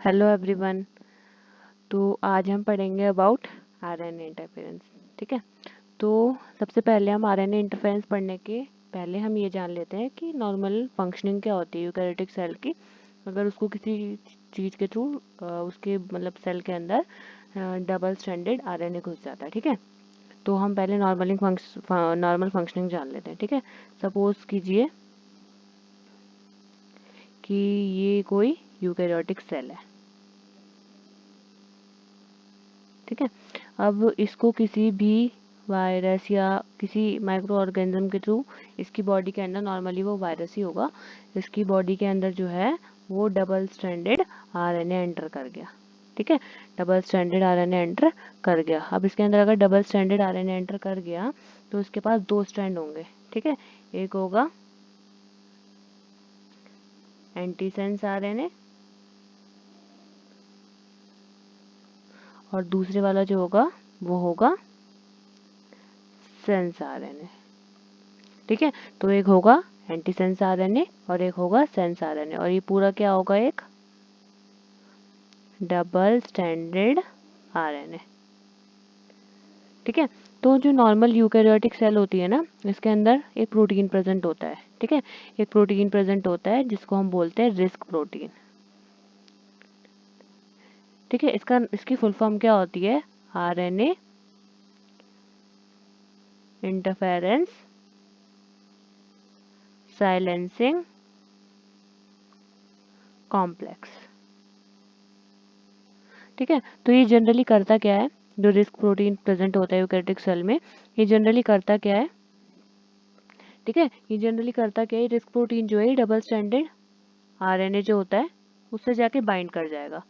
Hello everyone. तो आज हम पढ़ेंगे अबाउट आरएनए इंटरफेरेंस। ठीक है, तो सबसे पहले हम आरएनए इंटरफेरेंस पढ़ने के पहले हम ये जान लेते हैं कि नॉर्मल फंक्शनिंग क्या होती है यूकैरियोटिक सेल की। अगर उसको किसी चीज़ के थ्रू उसके मतलब सेल के अंदर डबल स्ट्रैंडेड आरएनए घुस जाता है। ठीक है, तो हम पहले नॉर्मल फंक्शनिंग जान लेते हैं। ठीक है, सपोज कीजिए कि ये कोई यूकैरियोटिक सेल है। ठीक है, अब इसको किसी भी वायरस या किसी माइक्रो ऑर्गेनिज्म के थ्रू इसकी बॉडी के अंदर, नॉर्मली वो वायरस ही होगा, इसकी बॉडी के अंदर जो है वो डबल स्ट्रैंडेड आरएनए एंटर कर गया। ठीक है, डबल स्ट्रैंडेड आरएनए एंटर कर गया। अब इसके अंदर अगर डबल स्ट्रैंडेड आरएनए एंटर कर गया तो इसके पास दो स्ट्रैंड होंगे। ठीक है, एक होगा एंटीसेंस आरएनए और दूसरे वाला जो होगा वो होगा सेंस आरएनए। ठीक है, तो एक होगा एंटीसेंस आरएनए और एक होगा सेंस आरएनए, और ये पूरा क्या होगा, एक डबल स्ट्रैंडेड आरएनए। ठीक है, तो जो नॉर्मल यूकैरियोटिक सेल होती है ना, इसके अंदर एक प्रोटीन प्रेजेंट होता है। ठीक है, एक प्रोटीन प्रेजेंट होता है जिसको हम बोलते हैं रिस्क प्रोटीन। ठीक है, इसकी फुल फॉर्म क्या होती है, आरएनए इंटरफेरेंस साइलेंसिंग कॉम्प्लेक्स। ठीक है, तो ये जनरली करता क्या है, जो रिस्क प्रोटीन प्रेजेंट होता है यूकैरियोटिक सेल में, ये जनरली करता क्या है। ठीक है, ये जनरली करता क्या है, रिस्क प्रोटीन जो है डबल स्ट्रैंडेड आरएनए जो होता है उससे जाके बाइंड कर जाएगा।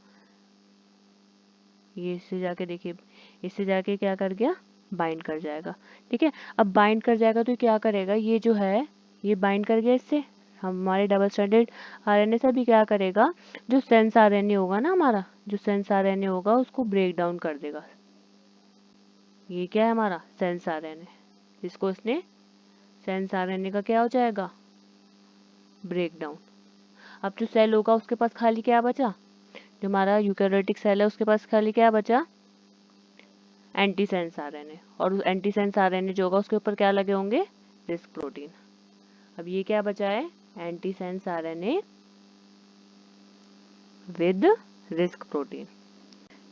ये इससे जाके देखिए, इससे जाके क्या कर गया, बाइंड कर जाएगा। ठीक है, अब बाइंड कर जाएगा तो क्या करेगा, ये जो है ये बाइंड कर गया इससे, हमारे डबल स्ट्रैंडेड आरएनए से भी क्या करेगा, जो सेंस आरएनए होगा ना हमारा, जो सेंस आरएनए होगा उसको ब्रेक डाउन कर देगा। ये क्या है हमारा सेंस आरएनए, जिसको इसने सेंस आरएनए का क्या हो जाएगा, ब्रेक डाउन। अब जो सेल होगा उसके पास खाली क्या बचा, जो हमारा यूकैरियोटिक सेल है उसके पास खाली क्या बचा, एंटीसेंस आरएनए, और उस एंटीसेंस आरएनए जो होगा उसके ऊपर क्या लगे होंगे, रिस्क प्रोटीन। अब ये क्या बचा है, antisense RNA with risk protein.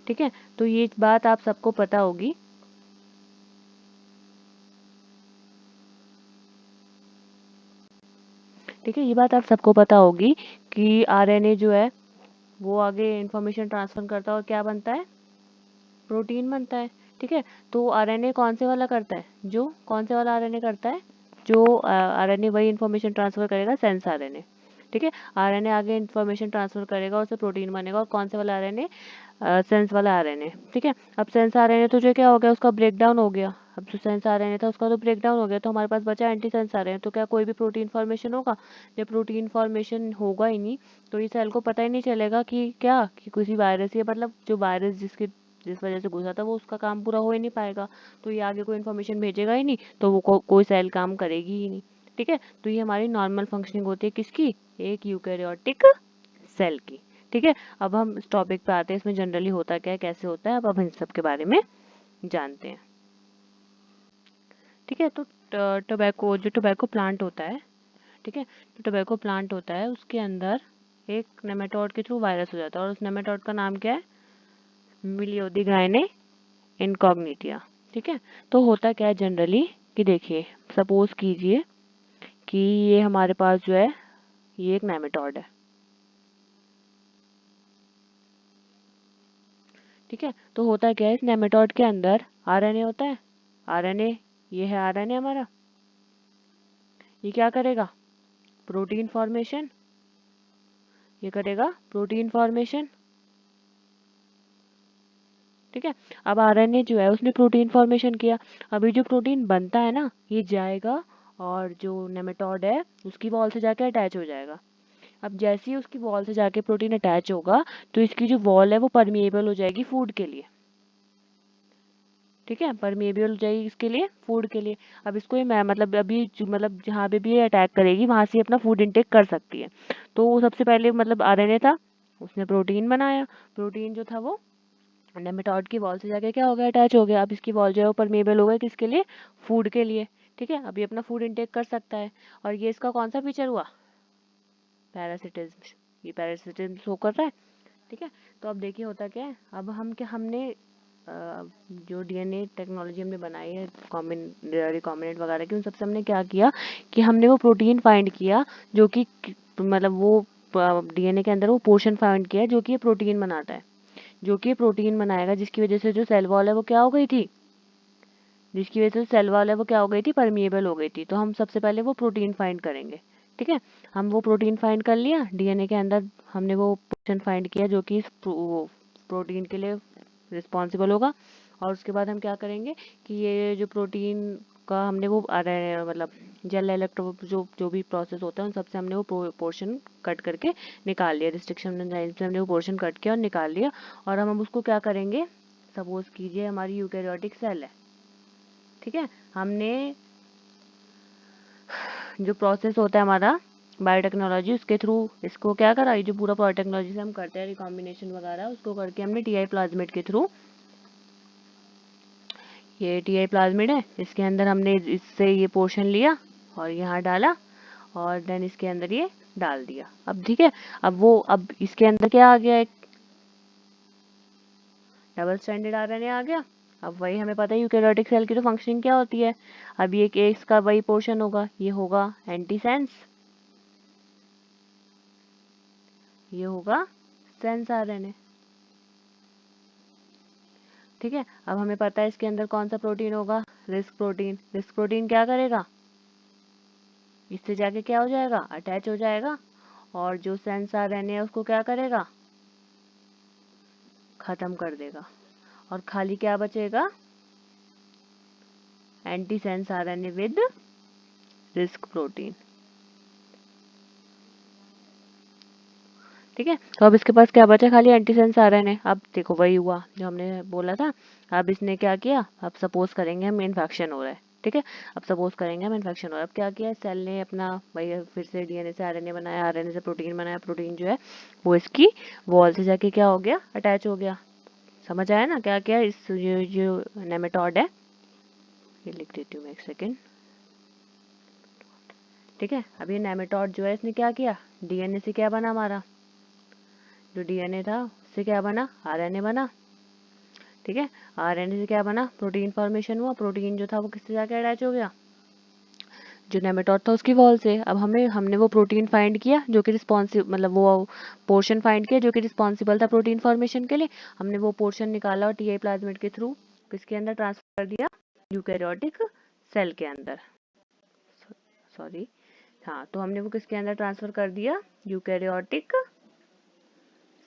ठीक है, तो ये बात आप सबको पता होगी। ठीक है, ये बात आप सबको पता होगी कि आरएनए जो है वो आगे इंफॉर्मेशन ट्रांसफर करता है और क्या बनता है, प्रोटीन बनता है। ठीक है, तो आरएनए कौन से वाला करता है, जो कौन से वाला आरएनए करता है, जो आरएनए वही इंफॉर्मेशन ट्रांसफर करेगा, सेंस आरएनए। ठीक है, आरएनए आगे इंफॉर्मेशन ट्रांसफर करेगा और उससे प्रोटीन बनेगा, और कौन से वाला आरएनए, सेंस वाला आरएनए। ठीक है, अब सेंस आरएनए तो जो क्या हो गया, उसका ब्रेक डाउन हो गया। अब जो सेंस आरएनए था उसका तो ब्रेक डाउन हो गया, तो हमारे पास बचा एंटी सेंस आरएनए। तो क्या कोई भी प्रोटीन फॉर्मेशन होगा, जब प्रोटीन फॉर्मेशन होगा ही नहीं तो इस सेल को पता ही नहीं चलेगा कि क्या, कि किसी वायरस, या मतलब जो वायरस जिस वजह से घुसा था वो उसका काम पूरा हो ही नहीं पाएगा, तो ये आगे कोई इन्फॉर्मेशन भेजेगा ही नहीं, तो वो कोई सेल काम करेगी ही नहीं। ठीक है, तो ये हमारी नॉर्मल फंक्शनिंग होती है किसकी, एक यूकैरियोटिक सेल की। ठीक है, अब हम इस टॉपिक पे आते हैं, इसमें जनरली होता क्या है, कैसे होता है, अब हम इन सब के बारे में जानते हैं। ठीक है, तो टोबैको प्लांट होता है। ठीक है, जो टोबैको प्लांट होता है उसके अंदर एक नेमेटोड के थ्रू वायरस हो जाता है, और उस नेमेटोड का नाम क्या है, मिलियोदिगाइने इनकॉग्निटिया। ठीक है, तो होता क्या है जनरली, कि देखिए सपोज कीजिए कि ये हमारे पास जो है ये एक नेमेटोड है। ठीक है, तो होता क्या है, इस नेमेटोड के अंदर आरएनए होता है। आरएनए, ये है आरएनए हमारा, ये क्या करेगा, प्रोटीन फॉर्मेशन, ये करेगा प्रोटीन फॉर्मेशन। ठीक है, अब आरएनए जो है उसने प्रोटीन फॉर्मेशन किया। अभी जो प्रोटीन बनता है ना, ये जाएगा और जो नेमेटोड है उसकी वॉल से जाके अटैच हो जाएगा। अब जैसे ही उसकी वॉल से जाके प्रोटीन अटैच होगा तो इसकी जो वॉल है वो परमिएबल हो जाएगी फूड के लिए। ठीक है, परमिएबल हो जाएगी इसके लिए, फूड के लिए। अब इसको ये मतलब अभी मतलब जहाँ पे भी ये अटैक करेगी वहां से अपना फूड इंटेक कर सकती है। तो सबसे पहले मतलब आरएनए था, उसने प्रोटीन बनाया, प्रोटीन जो था वो नेमेटोड की वॉल से जाके क्या हो गया, अटैच हो गया। अब इसकी वॉल जो है वो परमेबल हो गई, किसके लिए, फूड के लिए, ठीक है। अब ये अपना फूड इनटेक कर सकता है। और ये इसका कौन सा फीचर हुआ, पैरासिटिज्म, ये पैरासिटिज्म शो कर रहा है, ठीक है। तो अब देखिए होता क्या है, अब हम क्या, हमने जो डीएनए टेक्नोलॉजी हमने बनाई है रिकॉम्बिनेंट वगैरह की, उन सबसे हमने क्या किया कि हमने वो प्रोटीन फाइंड किया जो कि मतलब वो डीएनए के अंदर वो पोर्शन फाइंड किया जो कि ये प्रोटीन बनाता है, जो कि प्रोटीन बनाएगा, जिसकी वजह से जो सेल वॉल है वो क्या हो गई थी, जिसकी वजह से सेल वॉल है वो क्या हो गई थी, परमिएबल हो गई थी। तो हम सबसे पहले वो प्रोटीन फाइंड करेंगे, ठीक है। हम वो प्रोटीन फाइंड कर लिया डीएनए के अंदर, हमने वो पोर्शन फाइंड किया जो कि इस प्रोटीन के लिए रिस्पॉन्सिबल होगा। और उसके बाद हम क्या करेंगे कि ये जो प्रोटीन का हमने वो मतलब जेल इलेक्ट्रो जो भी प्रोसेस होता है उन सबसे हमने वो पोर्शन कट करके निकाल लिया, रिस्ट्रिक्शन एंजाइम से हमने वो पोर्शन कट किया और निकाल लिया। और हम उसको क्या करेंगे, सपोज कीजिए हमारी यूकैरियोटिक सेल है, ठीक है। हमने जो प्रोसेस होता है हमारा बायोटेक्नोलॉजी, उसके थ्रू इसको क्या करा, ये जो पूरा बायोटेक्नोलॉजी से हम करते हैं रिकॉम्बिनेशन वगैरह, उसको करके हमने टीआई प्लाज्मिड के थ्रू, ये टीआई प्लाज्मिड है, इसके अंदर हमने इससे ये पोर्शन लिया और यहाँ डाला और देन इसके अंदर ये डाल दिया। अब ठीक है, अब इसके अंदर क्या आ गया, एक डबल स्ट्रैंडेड आरएनए आ गया। अब वही हमें पता है यूकैरियोटिक सेल की तो फंक्शनिंग क्या होती है। अब ये इसका वही पोर्शन होगा, ये होगा एंटीसेंस, ये होगा सेंस आरएनए, ठीक है। अब हमें पता है इसके अंदर कौन सा प्रोटीन होगा, रिस्क प्रोटीन। रिस्क प्रोटीन क्या करेगा, इससे जाके क्या हो जाएगा, अटैच हो जाएगा। और जो सेंस आरएनए है उसको क्या करेगा, खत्म कर देगा। और खाली क्या बचेगा, antisense RNA with risk protein, ठीक है। तो अब इसके पास क्या बचा, खाली एंटीसेंस आरएनए। अब देखो वही हुआ जो हमने बोला था। अब इसने क्या किया, अब सपोज करेंगे हम इन्फेक्शन हो रहा है, ठीक है। अब सपोज करेंगे हम इन्फेक्शन हो रहा है, अब क्या किया, सेल ने अपना वही फिर से डीएनए से आरएनए बनाया, आरएनए से प्रोटीन बनाया, प्रोटीन जो है वो इसकी वॉल से जाके क्या हो गया, अटैच हो गया। समझ आया ना क्या क्या, इस जो नेमेटोड है, ये लिख देती हूँ मैं एक सेकेंड, ठीक है। अब ये नेमेटोड जो है इसने क्या किया, डीएनए से क्या बना, हमारा जो डीएनए था उससे क्या बना, आरएनए बना, ठीक है। आरएनए से क्या बना, प्रोटीन फॉर्मेशन हुआ, प्रोटीन जो था वो किससे जाके अटैच हो गया, जो नेमेटोड था उसकी वॉल से। अब हमने वो प्रोटीन फाइंड किया जो कि रिस्पॉन्सिव, मतलब वो पोर्शन फाइंड किया जो कि रिस्पॉन्सिबल था प्रोटीन फॉर्मेशन के लिए। हमने वो पोर्शन निकाला और टीआई प्लाज्मिड के थ्रू किसके अंदर ट्रांसफर कर दिया, यूकैरियोटिक सेल के अंदर, सॉरी, हाँ। तो हमने वो किसके अंदर ट्रांसफर कर दिया, यूकैरियोटिक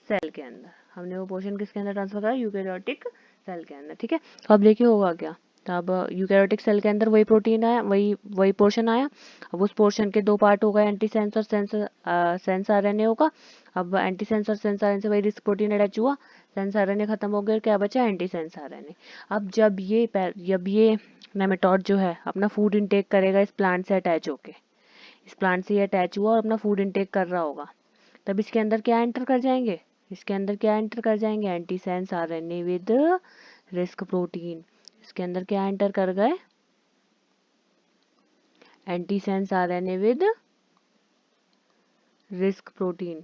सेल के अंदर। हमने वो पोर्शन किसके अंदर ट्रांसफर करा, यूकैरियोटिक सेल के अंदर, ठीक है। तो अब देखिए होगा क्या, तो अब यूकैरियोटिक सेल के अंदर वही प्रोटीन आया, वही वही पोर्शन आया। अब उस पोर्शन के दो पार्ट हो गए, एंटीसेंस और सेंस आरएनए होगा। अब एंटीसेंस और सेंस आरएनए से वही रिस्क प्रोटीन अटैच हुआ, सेंस आरएनए खत्म हो गया, क्या बचा, एंटीसेंस आरएनए। अब जब ये नेमेटोड जो है अपना फूड इनटेक करेगा इस प्लांट से अटैच होके, इस प्लांट से ये अटैच हुआ और अपना फूड इनटेक कर रहा होगा, तब इसके अंदर क्या एंटर कर जाएंगे, इसके अंदर क्या एंटर कर जाएंगे, antisense RNA with risk protein. इसके अंदर क्या एंटर कर गए, antisense RNA with risk protein,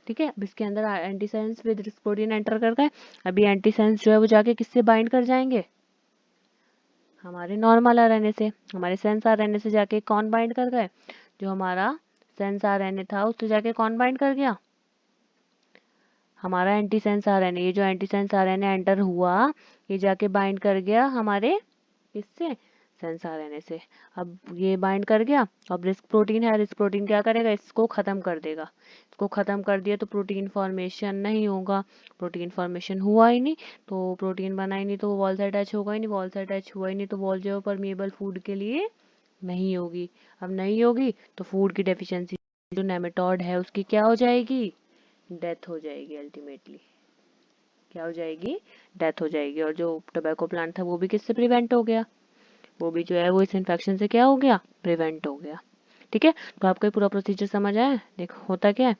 ठीक है। अब इसके अंदर antisense with risk protein enter कर गए। अभी एंटीसेंस जो है वो जाके किससे बाइंड कर जाएंगे, हमारे नॉर्मल आरएनए से, हमारे सेंस आरएनए से जाके कौन बाइंड कर गए, जो हमारा सेंस आरएनए था उससे जाके कौन बाइंड कर गया, हमारा एंटीसेंस आरएनए। ये जो एंटीसेंस आरएनए एंटर हुआ, ये जाके बाइंड कर गया हमारे किससे, सेंस आरएनए से। अब ये बाइंड कर गया, अब रिस्क प्रोटीन है, रिस्क प्रोटीन क्या करेगा, इसको खत्म कर देगा। इसको खत्म कर दिया तो प्रोटीन फॉर्मेशन नहीं होगा, प्रोटीन फॉर्मेशन हुआ ही नहीं तो प्रोटीन बना ही नहीं तो वॉल से अटैच होगा ही नहीं, वॉल से अटैच हुआ ही नहीं तो वॉल जो है परमिएबल फूड के लिए नहीं होगी। अब नहीं होगी तो फूड की डेफिशिएंसी जो नेमेटोड है उसकी क्या हो जाएगी, डेथ हो जाएगी, अल्टीमेटली क्या हो जाएगी, डेथ हो जाएगी। और जो टोबैको प्लांट था वो भी किससे प्रिवेंट हो गया, वो भी जो है वो इस इन्फेक्शन से क्या हो गया, प्रिवेंट हो गया। ठीक है, तो आपको पूरा प्रोसीजर समझ आया, देखो होता क्या है।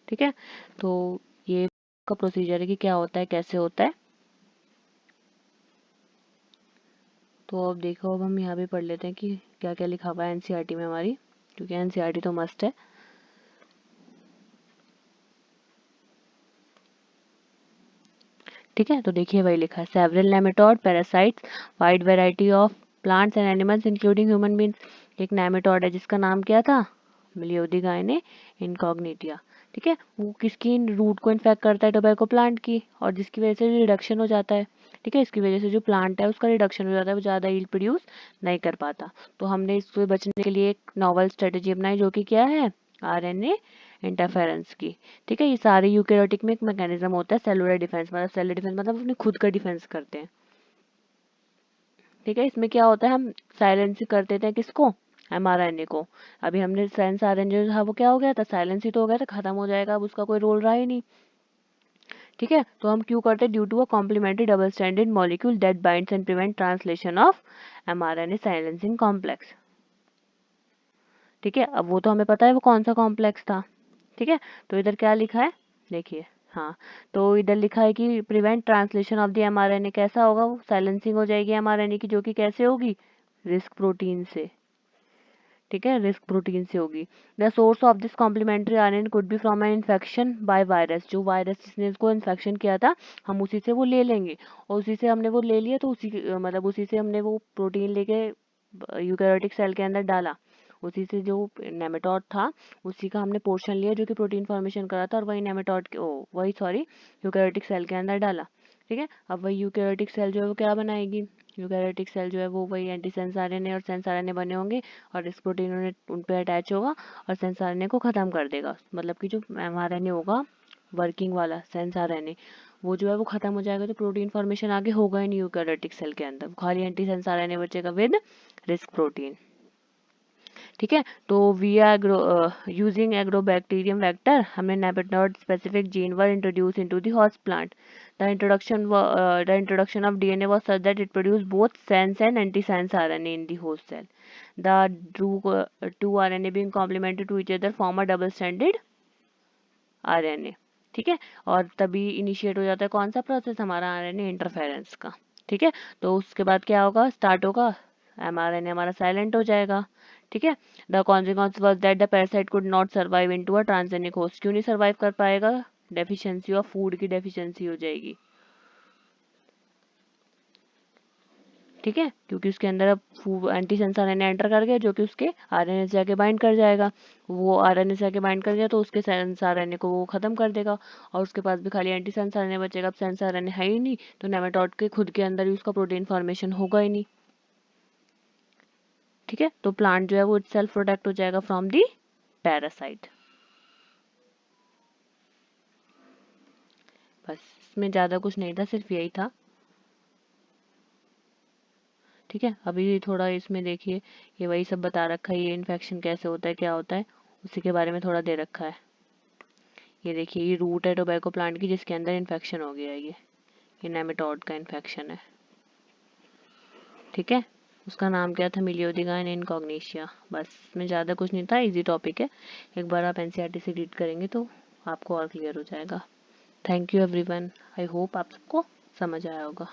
ठीक है, तो ये का प्रोसीजर है कि क्या होता है, कैसे होता है। तो अब देखो, अब हम यहाँ पे पढ़ लेते हैं कि क्या क्या लिखा हुआ है एनसीईआरटी में हमारी, क्योंकि एनसीईआरटी तो मस्ट है। ठीक है, तो देखिए वही लिखा है, several nematode parasites wide variety of plants and animals including human beings. एक नेमेटोड है जिसका नाम क्या था, मिलियोदिगाइने इनकॉग्निटिया। ठीक है, वो किसकी रूट को इन्फेक्ट करता है, टोबैको प्लांट की, और जिसकी वजह से रिडक्शन हो जाता है। ठीक है, इसकी वजह से जो प्लांट है उसका रिडक्शन हो जाता है, वो ज़्यादा यील्ड प्रोड्यूस नहीं कर पाता। तो हमने इससे बचने के लिए एक नॉवल स्ट्रेटेजी अपनाई, जो कि क्या है, आरएनए इंटरफेरेंस की। ठीक है, ये सारे यूकेरियोटिक में एक मैकेनिज्म होता है सेलुलर डिफेंस, मतलब सेलुलर डिफेंस मतलब अपने खुद का डिफेंस करते हैं। ठीक है, इसमें क्या होता है, हम साइलेंस कर देते हैं किसको, mRNA को। अभी हमने सेंस आरएनए जो था वो क्या हो गया था, साइलेंस ही तो हो गया था, खत्म हो जाएगा, अब उसका कोई रोल रहा ही नहीं। ठीक है, तो हम क्यों करते हैं, due to a complementary double standard molecule that binds and prevent translation of mRNA silencing complex. ठीक है, अब वो तो हमें पता है वो कौन सा कॉम्प्लेक्स था। ठीक है, तो इधर क्या लिखा है, देखिए, हाँ, तो इधर लिखा है कि prevent translation of the mRNA, कैसा होगा, वो साइलेंसिंग हो जाएगी एमआरएनए की, जो कि कैसे होगी, रिस्क प्रोटीन से। ठीक है, रिस्क प्रोटीन से होगी। The source of this complementary RNA could be from an infection by virus, जो वायरस जिसने इसको इन्फेक्शन किया था, हम उसी से वो ले लेंगे, और उसी से हमने वो ले लिया, तो उसी मतलब उसी से हमने वो प्रोटीन लेके यूकैरियोटिक सेल के अंदर डाला। उसी से जो नेमेटोड था उसी का हमने पोर्शन लिया जो कि प्रोटीन फॉर्मेशन करा था, और वही नेमेटोड के वही सॉरी यूकैरियोटिक सेल के अंदर डाला। ठीक है, अब वही यूकैरियोटिक सेल जो है वो क्या बनाएगी, यूकैरियोटिक सेल जो है वो वही एंटीसेंस आरएनए और सेंस आरएनए बने होंगे, और इस प्रोटीन उन पे अटैच होगा और सेंस आरएनए को ख़त्म कर देगा। मतलब कि जो एमआरएनए होगा वर्किंग वाला सेंस आरएनए, वो जो है वो खत्म हो जाएगा, तो प्रोटीन फॉर्मेशन आगे होगा ही नहीं यूकैरियोटिक सेल के अंदर, खाली एंटीसेंस आरएनए बचेगा विद रिस्क प्रोटीन। ठीक है, तो we are using agrobacterium vector, हमने nematode specific gene were introduce into the host plant. The introduction of DNA was such that it produced both sense and antisense RNA in the host cell. The two RNA being complementary to each other form a double-stranded RNA. ठीक है, और तभी initiate हो जाता है कौन सा process, हमारा आरएनए इंटरफेरेंस का। ठीक है, तो उसके बाद क्या होगा, स्टार्ट होगा, एमआरएनए हमारा साइलेंट हो जाएगा। ठीक है, the consequence was that the parasite could not survive into a transgenic host. क्यों नहीं सर्वाइव कर पाएगा, डेफिशिएंसी ऑफ फूड की डेफिशिएंसी हो जाएगी। ठीक है, क्योंकि उसके अंदर अब एंटीसेंस आरएनए एंटर कर गया, जो कि उसके आरएनए से जाके बाइंड कर जाएगा। वो आरएनए से जाके बाइंड कर गया तो उसके सेंस आरएनए को वो खत्म कर देगा, और उसके पास भी खाली एंटीसेंस आरएनए बचेगा। अब सेंस आरएनए है ही नहीं, तो नेमेटोड के खुद के अंदर ही उसका प्रोटीन फॉर्मेशन होगा ही नहीं। ठीक है, तो प्लांट जो है वो इटसेल्फ प्रोटेक्ट हो जाएगा फ्रॉम दी पैरासाइट। बस, इसमें ज्यादा कुछ नहीं था, सिर्फ यही था। ठीक है, अभी थोड़ा इसमें देखिए, ये वही सब बता रखा है, ये इन्फेक्शन कैसे होता है, क्या होता है, उसी के बारे में थोड़ा दे रखा है। ये देखिए, ये रूट है टोबैको प्लांट की जिसके अंदर इन्फेक्शन हो गया है, ये नेमेटोड का इन्फेक्शन है। ठीक है, उसका नाम क्या था, मिलियोदिगाइन इनकॉग्निशिया। बस, इसमें ज़्यादा कुछ नहीं था, इजी टॉपिक है, एक बार आप एनसीईआरटी से रीड करेंगे तो आपको और क्लियर हो जाएगा। Thank you everyone, I hope आप सबको समझ आया होगा।